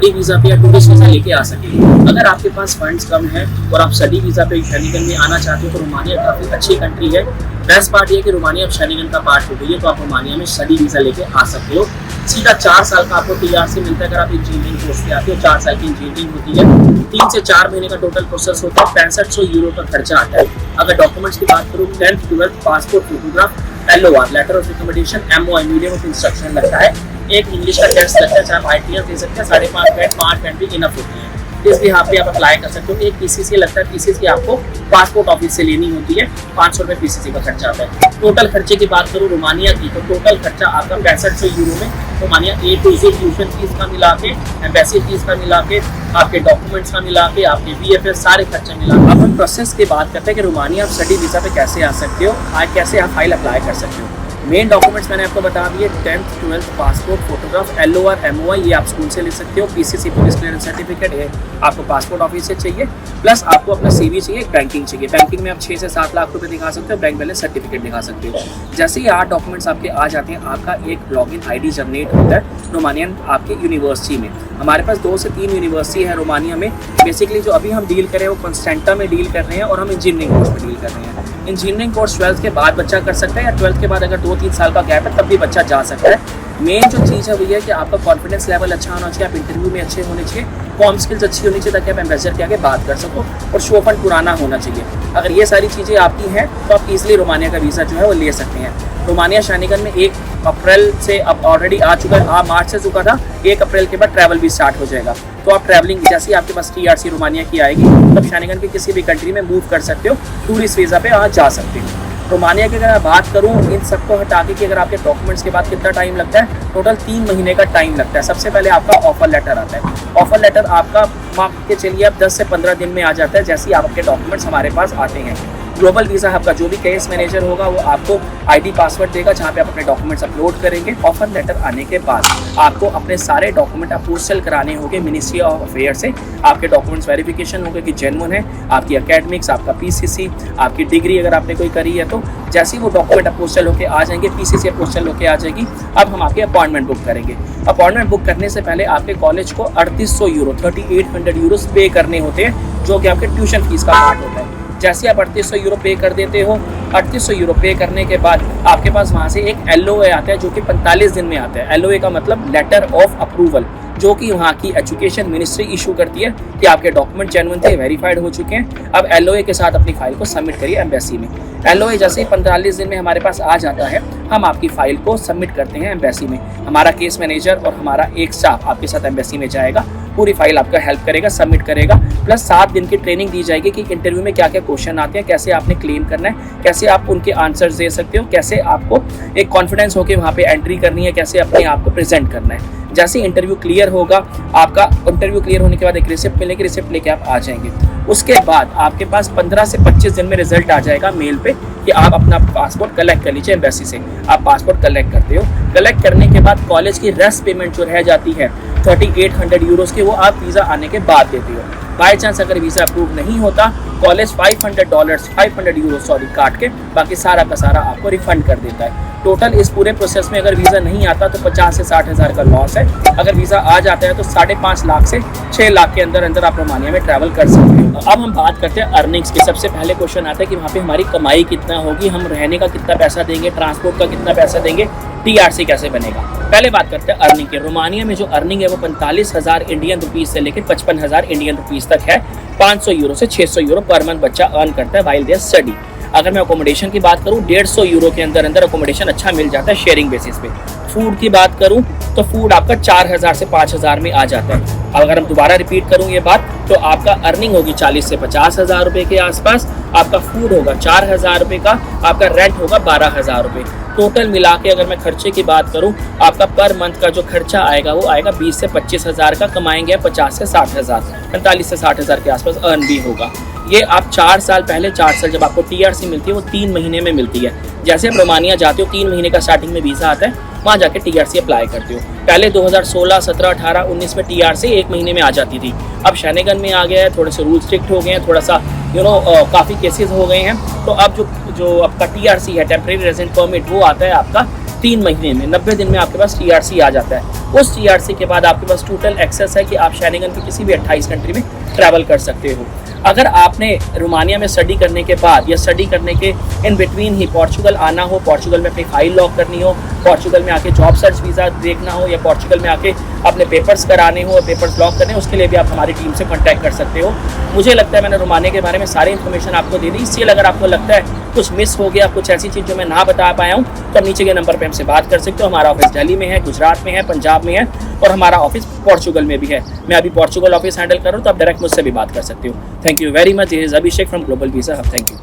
Study visa पे या tourist visa लेके आ सके। अगर आपके पास फंड्स कम है और आप स्टडी वीज़ा पे शनिगन में आना चाहते हो तो रोमानिया काफ़ी अच्छी कंट्री है। बेस्ट पार्ट ये है कि रोमानिया अब शनिगन का पार्ट हो गई है, तो आप रोमानिया में स्टडी वीज़ा लेके आ सकते हो। सीधा 4 साल का आपको TRC मिलता है अगर आप इंजीनियरिंग कोर्स पे आते हो। 4 साल की इंजीनियरिंग होती है। 3 से 4 महीने का टोटल प्रोसेस होता है। 6500 यूरो का खर्चा आता है। अगर डॉक्यूमेंट्स की बात करूँ 10th 12th passport, photograph, LOR letter of recommendation, MOI medium of instruction लगता है। एक इंग्लिश का टेस्ट लगता है, चाहे आप ITS दे सकते हैं। 5.5 मिनट 5 मिनट भी इनफ होती है। इस यहाँ पे आप अप्लाई कर सकते हो। एक PCC लगता है, PCC आपको पासपोर्ट ऑफिस से लेनी होती है। 500 रुपये PCC का खर्चा आता है। टोटल खर्चे की बात करूँ रोमानिया की तो टोटल खर्चा आपका 6500 यूरो में Romania A to Z tuition fees का मिला के, एम्बेसी फीस का मिला के, आपके डॉक्यूमेंट्स का मिला के, आपके VFS सारे खर्चे मिला के। अब हम प्रोसेस की बात करते हैं कि रोमानिया आप स्टडी वीज़ा पे कैसे आ सकते हो, कैसे आप फाइल अप्लाई कर सकते हो। मेन डॉक्यूमेंट्स मैंने आपको बता दिए, 10th 12th passport, photograph, LOR, MOI ये आप स्कूल से ले सकते हो। PCC पुलिस क्लियरेंस सर्टिफिकेट है आपको पासपोर्ट ऑफिस से चाहिए। प्लस आपको अपना CV चाहिए, बैंकिंग चाहिए। बैंकिंग में आप 6 से 7 लाख रुपए दिखा सकते हो, बैंक बैलेंस सर्टिफिकेट दिखा सकते हो। जैसे ही 8 डॉक्यूमेंट्स आपके आ जाते हैं, आपका एक लॉगिन ID जनरेट होता है रोमानियन आपके यूनिवर्सिटी में। हमारे पास 2 से 3 यूनिवर्सिटी है रोमानिया में। बेसिकली जो अभी हम डील कर रहे हैं वो कॉन्स्टेंटा में डील कर रहे हैं और हम इंजीनियरिंग कोर्स में डील कर रहे हैं। इंजीनियरिंग कोर्स 12th के बाद बच्चा कर सकता है या 12th के बाद अगर 2-3 साल का गैप है तब भी बच्चा जा सकता है। मेन जो चीज़ है वो ये है कि आपका कॉन्फिडेंस लेवल अच्छा होना चाहिए, आप इंटरव्यू में अच्छे होने चाहिए, कॉम स्किल्स अच्छी होनी चाहिए ताकि आप एम्बेसडर के आगे बात कर सको, और शो फंड पुराना होना चाहिए। अगर ये सारी चीज़ें आपकी हैं तो आप ईजिली रोमानिया का वीज़ा जो है वो ले सकते हैं। रोमानिया शनिगन में 1 अप्रैल से अब ऑलरेडी आ चुका है, मार्च से चुका था। 1 अप्रैल के बाद ट्रैवल भी स्टार्ट हो जाएगा। तो आप ट्रैवलिंग जैसे ही आपके पास TRC रोमानिया की आएगी तब शनिगन के किसी भी कंट्री में मूव कर सकते हो, टूरिस्ट वीज़ा पे वहाँ जा सकते हो। रोमानिया की अगर मैं बात करूँ इन सबको हटा के कि अगर आपके डॉक्यूमेंट्स के बाद कितना टाइम लगता है, टोटल 3 महीने का टाइम लगता है। सबसे पहले आपका ऑफर लेटर आता है। ऑफर लेटर आपका मान के चलिए आप 10 से 15 दिन में आ जाता है जैसे ही आपके डॉक्यूमेंट्स हमारे पास आते हैं। ग्लोबल वीज़ा आपका जो भी केस मैनेजर होगा वो आपको ID पासवर्ड देगा जहाँ पे आप अपने डॉक्यूमेंट्स अपलोड करेंगे। ऑफर लेटर आने के बाद आपको अपने सारे डॉक्यूमेंट अप्रूवल कराने होंगे मिनिस्ट्री ऑफ अफेयर से। आपके डॉक्यूमेंट्स वेरिफिकेशन होगा कि जेन्युइन है, आपकी एकेडमिक्स, आपका PCC, आपकी डिग्री अगर आपने कोई करी है तो जैसे ही वो डॉक्यूमेंट अप्रूवल होकर आ जाएंगे, PCC अप्रूवल होकर आ जाएगी, अब हम आपकी अपॉइंटमेंट बुक करेंगे। अपॉइंटमेंट बुक करने से पहले आपके कॉलेज को 3800 यूरो 3800 यूरोस पे करने होते हैं जो कि आपके ट्यूशन फीस का पार्ट होता है। जैसे आप 3800 यूरो पे कर देते हो, 3800 यूरो पे करने के बाद आपके पास वहाँ से एक LOA आता है जो कि 45 दिन में आता है। LOA का मतलब लेटर ऑफ अप्रूवल, जो कि वहाँ की एजुकेशन मिनिस्ट्री इशू करती है कि आपके डॉक्यूमेंट जेन्युइन थे, वेरीफाइड हो चुके हैं। अब LOA के साथ अपनी फाइल को सबमिट करिए एम्बेसी में। LOA जैसे ही 45 दिन में हमारे पास आ जाता है, हम आपकी फाइल को सबमिट करते हैं एम्बेसी में। हमारा केस मैनेजर और हमारा एक स्टाफ आपके साथ एम्बेसी में जाएगा, पूरी फाइल आपका हेल्प करेगा, सबमिट करेगा। प्लस 7 दिन की ट्रेनिंग दी जाएगी कि इंटरव्यू में क्या क्या क्वेश्चन आते हैं, कैसे आपने क्लेम करना है, कैसे आप उनके आंसर्स दे सकते हो, कैसे आपको एक कॉन्फिडेंस होकर वहाँ पे एंट्री करनी है, कैसे अपने आप को प्रेजेंट करना है। जैसे इंटरव्यू क्लियर होगा, आपका इंटरव्यू क्लियर होने के बाद एक रिसिप्ट मिलेगी, रिसिप्ट लेके आप आ जाएंगे। उसके बाद आपके पास 15 से 25 दिन में रिजल्ट आ जाएगा मेल पे कि आप अपना पासपोर्ट कलेक्ट कर लीजिए एम्बेसी से। आप पासपोर्ट कलेक्ट करते हो, कलेक्ट करने के बाद कॉलेज की रेस्ट पेमेंट जो रह जाती है 3800 यूरोस की, वो आप वीज़ा आने के बाद देते हो। बाई चांस अगर वीज़ा अप्रूव नहीं होता, कॉलेज $500 यूरो काट के बाकी सारा का सारा आपको रिफंड कर देता है। टोटल इस पूरे प्रोसेस में अगर वीज़ा नहीं आता तो 50 से 60 हज़ार का लॉस है। अगर वीज़ा आ जाता है तो 5.5 लाख से 6 लाख के अंदर अंदर आप रोमानिया में ट्रैवल कर सकते हो। अब हम बात करते हैं अर्निंग्स की। सबसे पहले क्वेश्चन आता है कि वहाँ पे हमारी कमाई कितना होगी, हम रहने का कितना पैसा देंगे, ट्रांसपोर्ट का कितना पैसा देंगे, TRC कैसे बनेगा। पहले बात करते हैं अर्निंग की। रोमानिया में जो अर्निंग है वो 45,000 इंडियन रुपीज़ से लेकर 55,000 इंडियन रुपीज़ तक है। 500 यूरो से 600 यूरो पर मंथ बच्चा अर्न करता है वाइल देयर स्टडी। अगर मैं अकोमोडेशन की बात करूँ 150 यूरो के अंदर अंदर अकोमोडेशन अच्छा मिल जाता है शेयरिंग बेसिस पे। फूड की बात करूँ तो फूड आपका 4000 से 5000 में आ जाता है। अब अगर हम दोबारा रिपीट करूँ ये बात तो आपका अर्निंग होगी 40 से 50 हज़ार रुपये के आसपास, आपका फूड होगा 4000 रुपये का, आपका रेंट होगा 12,000 रुपये। टोटल मिला के अगर मैं खर्चे की बात करूं, आपका पर मंथ का जो खर्चा आएगा वो आएगा 20 से 25 हज़ार का। कमाएंगे 50 से 60 हज़ार, 45 से 60 हज़ार के आसपास अर्न भी होगा। ये आप 4 साल पहले 4 साल जब आपको TRC मिलती है वो 3 महीने में मिलती है। जैसे आप रोमानिया जाते हो 3 महीने का स्टार्टिंग में वीज़ा आता है, वहाँ जाके TRC अप्लाई करते हो। पहले 2016, 17, 18, 19 में TRC 1 महीने में आ जाती थी। अब शनिगन में आ गया है, थोड़े से रूल स्ट्रिक्ट हो गए हैं, थोड़ा सा काफ़ी केसेस हो गए हैं। तो अब जो आपका TRC है, टेम्परेरी रेजिडेंट परमिट, वो आता है आपका 3 महीने में, 90 दिन में आपके पास TRC आ जाता है। उस TRC के बाद आपके पास टोटल एक्सेस है कि आप शेनिगन की किसी भी 28 कंट्री में ट्रैवल कर सकते हो। अगर आपने रोमानिया में स्टडी करने के बाद या स्टडी करने के इन बिटवीन ही पोर्चुगल आना हो, पोर्चुगल में अपनी फाइल लॉक करनी हो, पोर्चुगल में आके जॉब सर्च वीज़ा देखना हो, या पोर्चुगल में आके अपने पेपर्स कराने हो, पेपर्स लॉक करने हो, उसके लिए भी आप हमारी टीम से कॉन्टैक्ट कर सकते हो। मुझे लगता है मैंने रोमानिया के बारे में सारी इन्फॉर्मेशन आपको दे दी। इसलिए अगर आपको लगता है कुछ मिस हो गया, कुछ ऐसी चीज़ जो मैं ना बता पाया हूँ, तो आप नीचे के नंबर पर हमसे बात कर सकते हो। हमारा ऑफिस दिल्ली में है, गुजरात में है, पंजाब में है, और हमारा ऑफिस पोर्चुगल में भी है। मैं अभी पोर्चुगल ऑफिस हैंडल कर रहा हूँ, तो आप डायरेक्ट मुझसे भी बात कर सकते हो। Thank you very much. This is Abhishek from global visa hub. Thank you.